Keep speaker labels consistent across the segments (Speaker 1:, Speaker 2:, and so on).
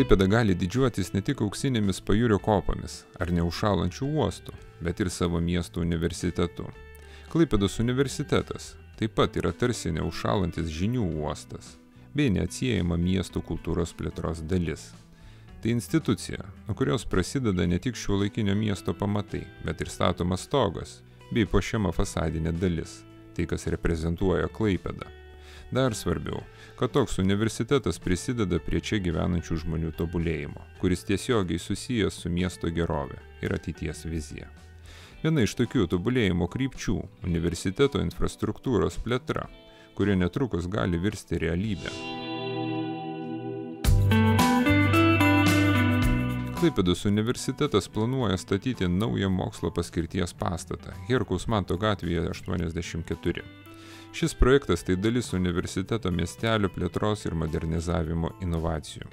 Speaker 1: Klaipėda gali didžiuotis ne tik auksinėmis pajūrio kopomis ar neužšąlančių uostų, bet ir savo miesto universitetu. Klaipėdos universitetas taip pat yra tarsi neužšąlantis žinių uostas, bei neatsiejama miesto kultūros plėtros dalis. Tai institucija, nuo kurios prasideda ne tik šiuolaikinio miesto pamatai, bet ir statomas stogas, bei puošiama fasadinė dalis, tai kas reprezentuoja Klaipėdą. Dar svarbiau, kad toks universitetas prisideda prie čia gyvenančių žmonių tobulėjimo, kuris tiesiogiai susijęs su miesto gerove ir ateities vizija. Viena iš tokių tobulėjimo krypčių – universiteto infrastruktūros plėtra, kuri netrukus gali virsti realybę. Klaipėdos universitetas planuoja statyti naują mokslo paskirties pastatą Herkaus Manto gatvėje 84. Šis projektas tai dalis universiteto miestelio plėtros ir modernizavimo inovacijų.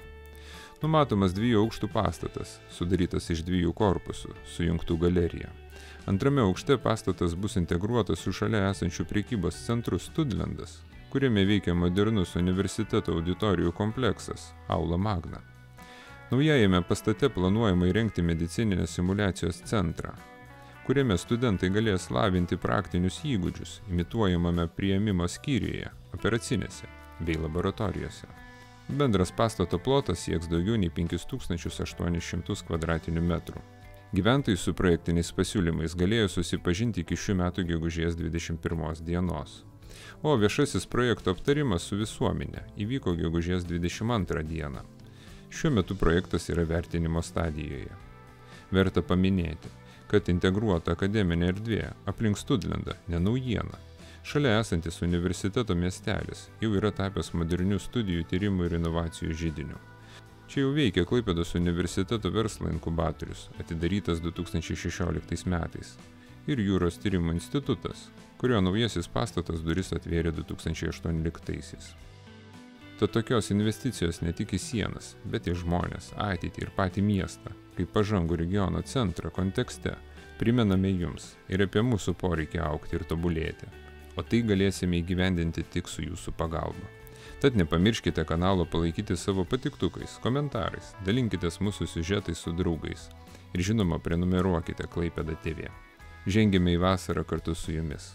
Speaker 1: Numatomas 2 aukštų pastatas, sudarytas iš 2 korpusų, sujungtų galerija. Antrame aukšte pastatas bus integruotas su šalia esančiu prekybos centru Studlendas, kuriame veikia modernus universiteto auditorijų kompleksas Aula Magna. Naujajame pastate planuojama įrengti medicininės simuliacijos centrą, kuriame studentai galės lavinti praktinius įgūdžius imituojamame priėmimo skyriuje, operacinėse bei laboratorijose. Bendras pastato plotas sieks daugiau nei 5800 kvadratinių metrų. Gyventojai su projektiniais pasiūlymais galėjo susipažinti iki šių metų gegužės 21 dienos, o viešasis projekto aptarimas su visuomenė įvyko gegužės 22 dieną. Šiuo metu projektas yra vertinimo stadijoje. Verta paminėti, kad integruota akademinė erdvė aplink Studlendą ne naujiena. Šalia esantis universiteto miestelis jau yra tapęs modernių studijų, tyrimų ir inovacijų židiniu. Čia jau veikia Klaipėdos universiteto verslo inkubatorius, atidarytas 2016 metais, ir Jūros tyrimų institutas, kurio naujasis pastatas duris atvėrė 2018. Tad tokios investicijos ne tik į sienas, bet į žmonės, ateitį ir patį miestą, kaip pažangų regiono centrą kontekste, primename jums ir apie mūsų poreikį augti ir tobulėti, o tai galėsime įgyvendinti tik su jūsų pagalba. Tad nepamirškite kanalo palaikyti savo patiktukais, komentarais, dalinkitės mūsų siužetais su draugais ir žinoma prenumeruokite Klaipėda TV. Žengiame į vasarą kartu su jumis.